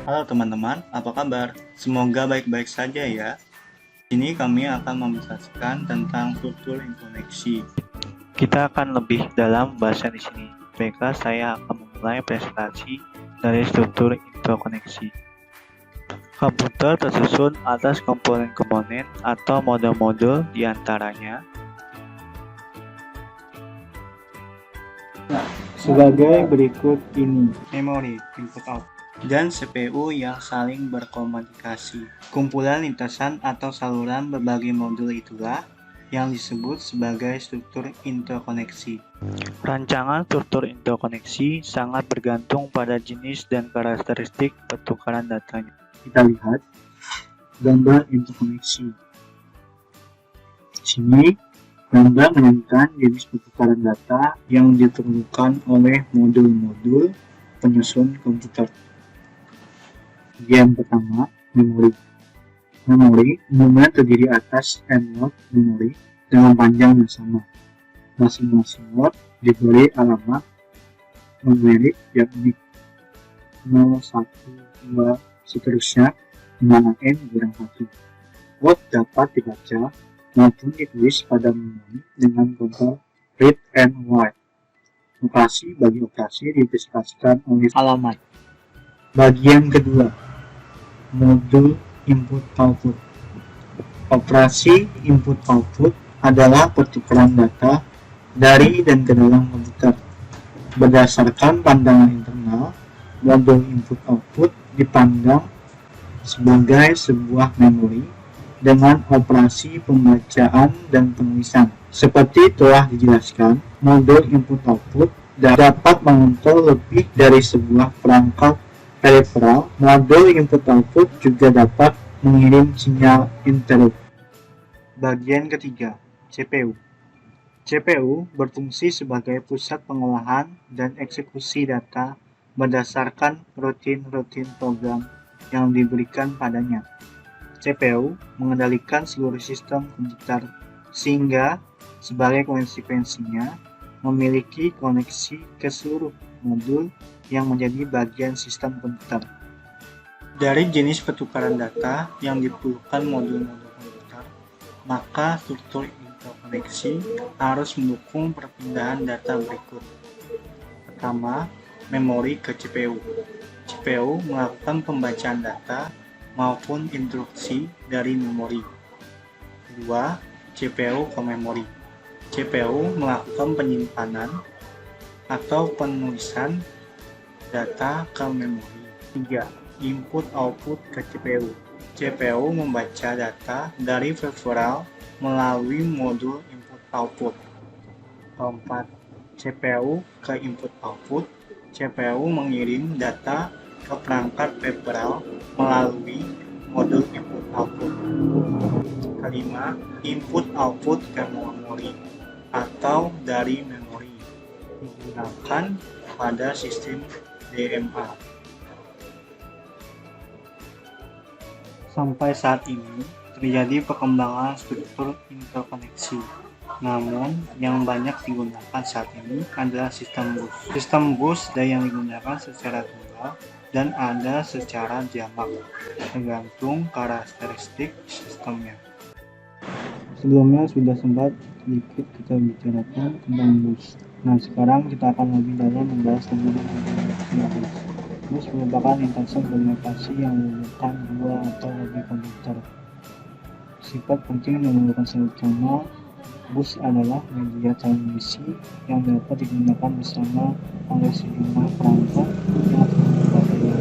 Halo teman-teman, apa kabar? Semoga baik-baik saja ya. Ini kami akan membicarakan tentang struktur interkoneksi. Kita akan lebih dalam bahasa di sini. Baiklah, saya akan memulai presentasi dari struktur interkoneksi. Komputer tersusun atas komponen-komponen atau modul-modul di antaranya sebagai berikut ini: memori, input out, dan CPU yang saling berkomunikasi. Kumpulan lintasan atau saluran berbagai modul itulah yang disebut sebagai struktur interkoneksi. Rancangan struktur interkoneksi sangat bergantung pada jenis dan karakteristik pertukaran datanya. Kita lihat gambar interkoneksi. Di sini gambar menunjukkan jenis pertukaran data yang diperlukan oleh modul-modul penyusun komputer. Bagian pertama, memori. Memori umumnya terdiri atas n-lot memori dengan panjang yang sama. Masing-masing lot diberi alamat numerik yang unik, 0, 1, 2, seterusnya, di mana n kurang 1. Lot dapat dibaca maupun ditulis pada memori dengan kode read and write. Operasi bagi operasi dispesifikasikan oleh alamat. Bagian kedua, modul input-output. Operasi input-output adalah pertukaran data dari dan ke dalam komputer. Berdasarkan pandangan internal, modul input-output dipandang sebagai sebuah memori dengan operasi pembacaan dan penulisan. Seperti telah dijelaskan, modul input-output dapat mengontrol lebih dari sebuah perangkat peripheral. Modul input-output juga dapat mengirim sinyal interrupt. Bagian ketiga, CPU. CPU berfungsi sebagai pusat pengolahan dan eksekusi data berdasarkan rutin program yang diberikan padanya. CPU mengendalikan seluruh sistem komputer, sehingga sebagai konsekuensinya memiliki koneksi ke seluruh modul yang menjadi bagian sistem komputer. Dari jenis pertukaran data yang diperlukan modul-modul komputer, maka struktur interkoneksi harus mendukung perpindahan data berikut. Pertama, memori ke CPU. CPU melakukan pembacaan data maupun instruksi dari memori. Kedua, CPU ke memori. CPU melakukan penyimpanan atau penulisan data ke memori. 3. Input-output ke CPU. CPU membaca data dari peripheral melalui modul input-output. 4. CPU ke input-output. CPU mengirim data ke perangkat peripheral melalui modul input-output. Kelima, input-output ke memori atau dari memori digunakan pada sistem DMA. Sampai saat ini terjadi perkembangan struktur interkoneksi. Namun, yang banyak digunakan saat ini adalah sistem bus. Sistem bus ada yang digunakan secara tunggal dan ada secara jamak, tergantung karakteristik sistemnya. Sebelumnya sudah sempat sedikit kita bicarakan tentang bus. Nah, sekarang kita akan lebih dalam membahas tentang bus. Bus merupakan lintasan komunikasi yang menghubungkan dua atau lebih komputer. Sifat penting yang merupakan utama bus adalah media transmisi yang dapat digunakan bersama oleh sejumlah perangkat yang berbeda.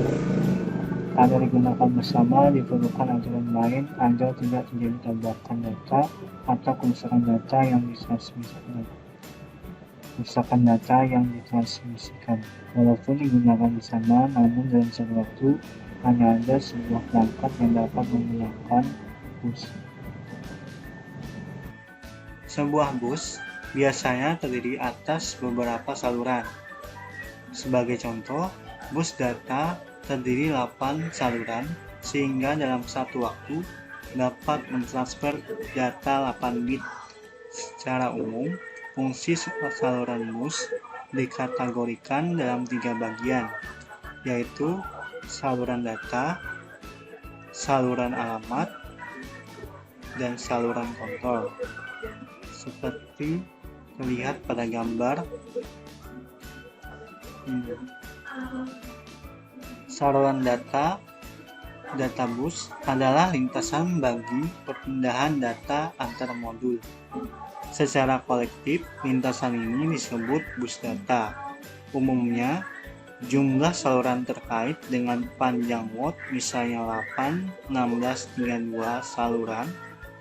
Agar digunakan bersama, diperlukan aturan lain agar tidak terjadi tabrakan data atau kerusakan data yang ditransmisikan. Walaupun digunakan bersama, namun dalam satu waktu hanya ada sebuah perangkat yang dapat menggunakan bus. Sebuah bus biasanya terdiri atas beberapa saluran. Sebagai contoh, bus data terdiri 8 saluran, sehingga dalam satu waktu dapat mentransfer data 8 bit. Secara umum, fungsi saluran bus dikategorikan dalam 3 bagian, yaitu saluran data, saluran alamat, dan saluran kontrol. Seperti terlihat pada gambar ini. Saluran data bus adalah lintasan bagi perpindahan data antar modul. Secara kolektif, lintasan ini disebut bus data. Umumnya, jumlah saluran terkait dengan panjang watt, misalnya 8, 16, 32 saluran,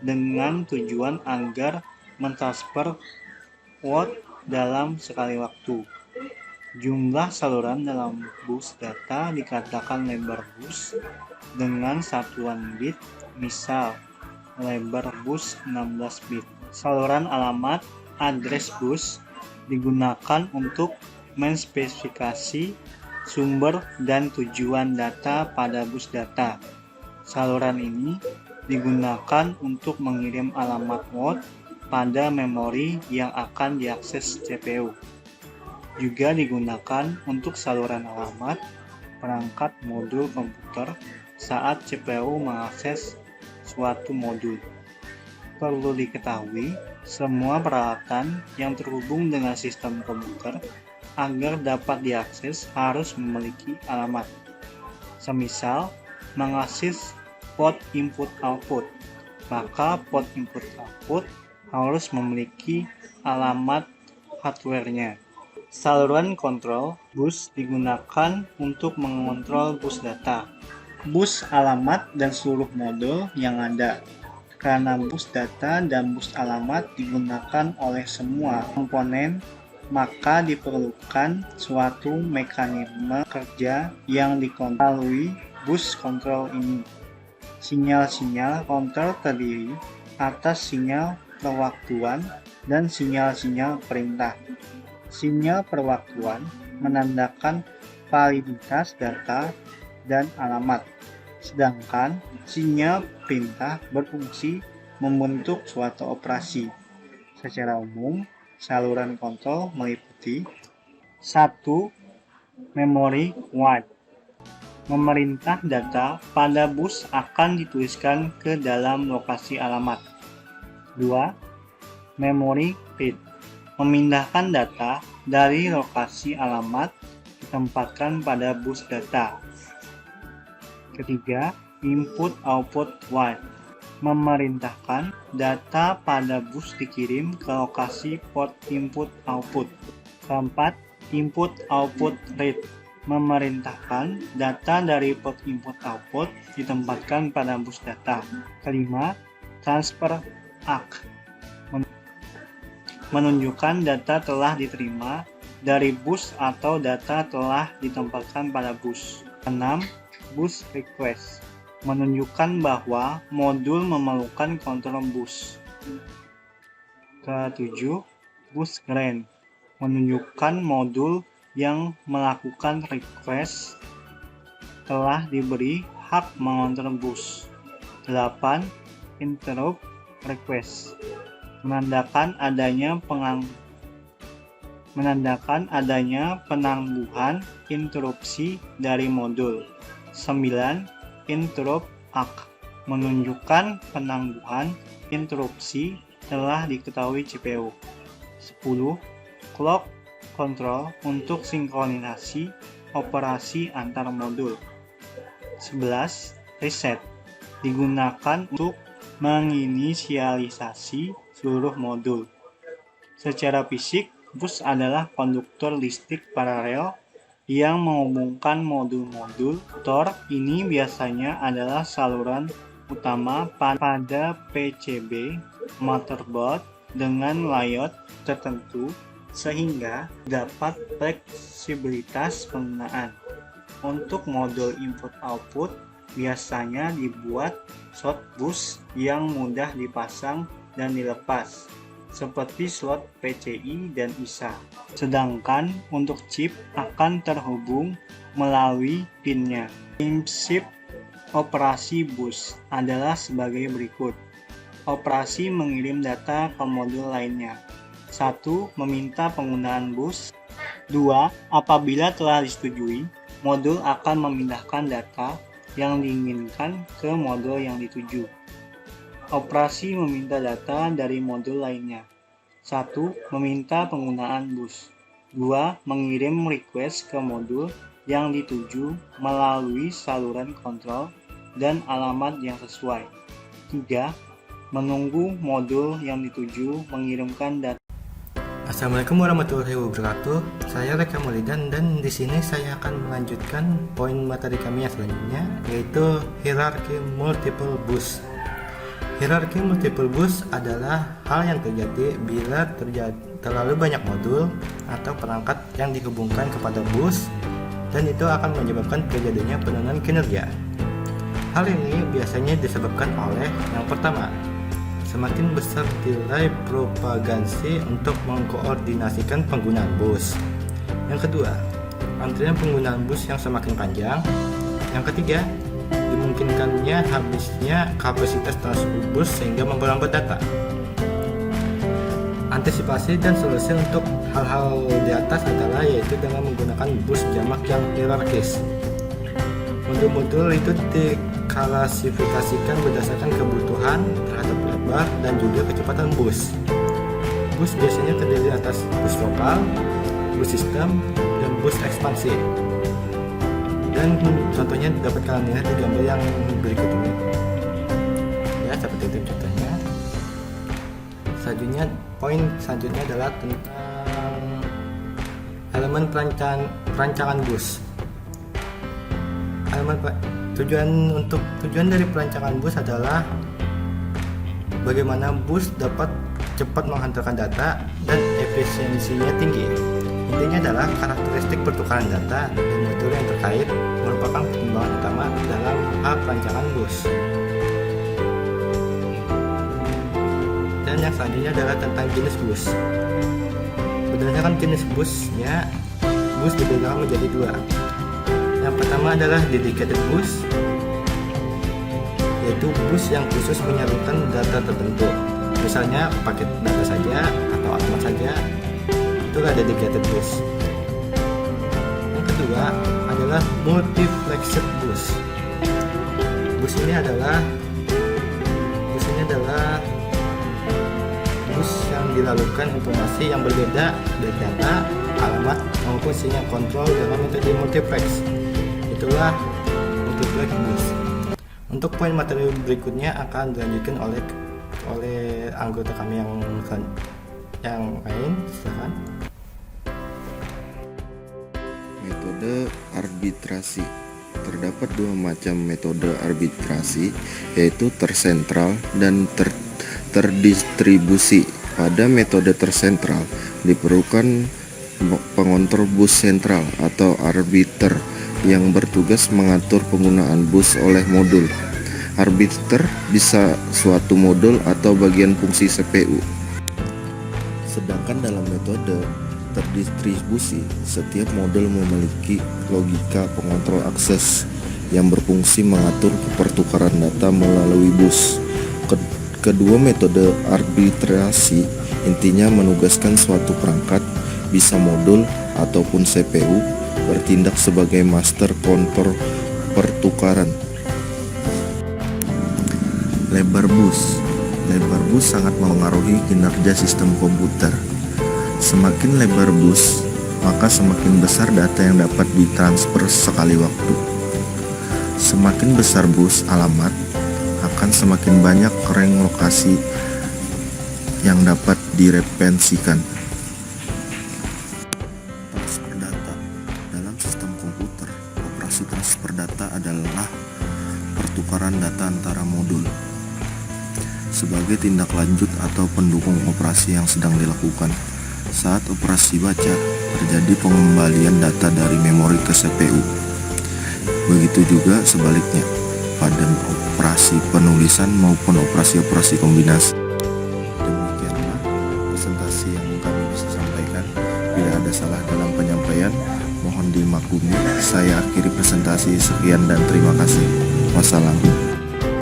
dengan tujuan agar mentransfer watt dalam sekali waktu. Jumlah saluran dalam bus data dikatakan lebar bus dengan satuan bit, misal lebar bus 16 bit. Saluran alamat address bus digunakan untuk menspesifikasi sumber dan tujuan data pada bus data. Saluran ini digunakan untuk mengirim alamat watt pada memori yang akan diakses CPU. Juga digunakan untuk saluran alamat perangkat modul komputer saat CPU mengakses suatu modul. Perlu diketahui, semua peralatan yang terhubung dengan sistem komputer agar dapat diakses harus memiliki alamat. Semisal, mengakses port input-output, maka port input-output harus memiliki alamat hardware-nya. Saluran kontrol bus digunakan untuk mengontrol bus data, bus alamat, dan seluruh modul yang ada. Karena bus data dan bus alamat digunakan oleh semua komponen, maka diperlukan suatu mekanisme kerja yang dikontrol bus kontrol ini. Sinyal-sinyal kontrol terdiri atas sinyal perwaktuan dan sinyal-sinyal perintah. Sinyal perwaktuan menandakan validitas data dan alamat, sedangkan sinyal perintah berfungsi membentuk suatu operasi. Secara umum, saluran kontrol meliputi 1. Memori write. Memerintah data pada bus akan dituliskan ke dalam lokasi alamat. 2. Memory read. Memindahkan data dari lokasi alamat ditempatkan pada bus data. Ketiga, input-output write. Memerintahkan data pada bus dikirim ke lokasi port input-output. Keempat, input-output read. Memerintahkan data dari port input-output ditempatkan pada bus data. Kelima, transfer ACK. Menunjukkan data telah diterima dari bus atau data telah ditempatkan pada bus. 6. Bus request. Menunjukkan bahwa modul memerlukan kontrol bus. Ke-7. Bus grant. Menunjukkan modul yang melakukan request telah diberi hak mengontrol bus. 8. Interrupt request. Menandakan adanya penangguhan interupsi dari modul. 9. Interrupt ACK. Menunjukkan penangguhan interupsi telah diketahui CPU. 10. Clock control untuk sinkronisasi operasi antar modul. 11. Reset. Digunakan untuk menginisialisasi seluruh modul. Secara fisik, bus adalah konduktor listrik paralel yang menghubungkan modul-modul. Motor ini biasanya adalah saluran utama pada PCB motherboard dengan layout tertentu sehingga dapat fleksibilitas penggunaan. Untuk modul input-output biasanya dibuat slot bus yang mudah dipasang dan dilepas, seperti slot PCI dan ISA. Sedangkan untuk chip akan terhubung melalui pinnya. Prinsip operasi bus adalah sebagai berikut. Operasi mengirim data ke modul lainnya. 1. Meminta penggunaan bus. 2. Apabila telah disetujui, modul akan memindahkan data yang diinginkan ke modul yang dituju. Operasi meminta data dari modul lainnya. 1. Meminta penggunaan bus. 2. Mengirim request ke modul yang dituju melalui saluran kontrol dan alamat yang sesuai. 3. Menunggu modul yang dituju mengirimkan data. Assalamualaikum warahmatullahi wabarakatuh. Saya Reka Maulidan dan di sini saya akan melanjutkan poin materi kami yang selanjutnya, yaitu hierarki multiple bus. Hierarki multiple bus adalah hal yang terjadi bila terlalu banyak modul atau perangkat yang dihubungkan kepada bus, dan itu akan menyebabkan terjadinya penurunan kinerja. Hal ini biasanya disebabkan oleh yang pertama, semakin besar nilai propagasi untuk mengkoordinasikan penggunaan bus. Yang kedua, antrian penggunaan bus yang semakin panjang. Yang ketiga, dimungkinkannya habisnya kapasitas transport bus sehingga memperlambat data. Antisipasi dan solusi untuk hal-hal di atas adalah yaitu dengan menggunakan bus jamak yang hierarkis. Modul-modul itu diklasifikasikan berdasarkan kebutuhan terhadap lebar dan juga kecepatan bus. Bus biasanya terdiri atas bus lokal, bus sistem, dan bus ekspansi. Dan contohnya dapat kalian lihat di gambar yang berikut ini. Ya, seperti itu contohnya. Selanjutnya, poin selanjutnya adalah tentang elemen perancangan bus. Tujuan dari perancangan bus adalah bagaimana bus dapat cepat menghantarkan data dan efisiensinya tinggi. Intinya adalah karakteristik pertukaran data dan modul yang terkait merupakan pertimbangan utama dalam hal perancangan bus. Dan yang selanjutnya adalah tentang jenis bus. Berdasarkan jenis busnya, bus dibagi menjadi dua. Yang pertama adalah dedicated bus, yaitu bus yang khusus menyalurkan data tertentu, misalnya paket data saja atau alamat saja, itulah dedicated bus. Yang kedua adalah multiplexed bus. Bus ini adalah bus yang dilalukan informasi yang berbeda dari data, alamat maupun sinyal kontrol dalam metode multiplex. Itulah multiplex bus. Untuk poin materi berikutnya akan dilanjutkan oleh anggota kami yang lain. Silakan. Metode arbitrasi. Terdapat dua macam metode arbitrasi, yaitu tersentral dan terdistribusi. Pada metode tersentral diperlukan pengontrol bus sentral atau arbiter yang bertugas mengatur penggunaan bus oleh modul. Arbiter bisa suatu modul atau bagian fungsi CPU. Sedangkan dalam metode terdistribusi, setiap modul memiliki logika pengontrol akses yang berfungsi mengatur pertukaran data melalui bus. Kedua metode arbitrasi intinya menugaskan suatu perangkat, bisa modul ataupun CPU, bertindak sebagai master kontrol pertukaran. Lebar bus sangat mempengaruhi kinerja sistem komputer. Semakin lebar bus, maka semakin besar data yang dapat ditransfer sekali waktu. Semakin besar bus alamat, akan semakin banyak rank lokasi yang dapat direferensikan. Transfer data. Dalam sistem komputer, operasi transfer data adalah pertukaran data antara modul sebagai tindak lanjut atau pendukung operasi yang sedang dilakukan. Saat operasi baca, terjadi pengembalian data dari memori ke CPU. Begitu juga sebaliknya pada operasi penulisan maupun operasi-operasi kombinasi. Demikianlah presentasi yang kami bisa sampaikan. Bila ada salah dalam penyampaian, mohon dimaklumi. Saya akhiri presentasi. Sekian dan terima kasih. Wassalam.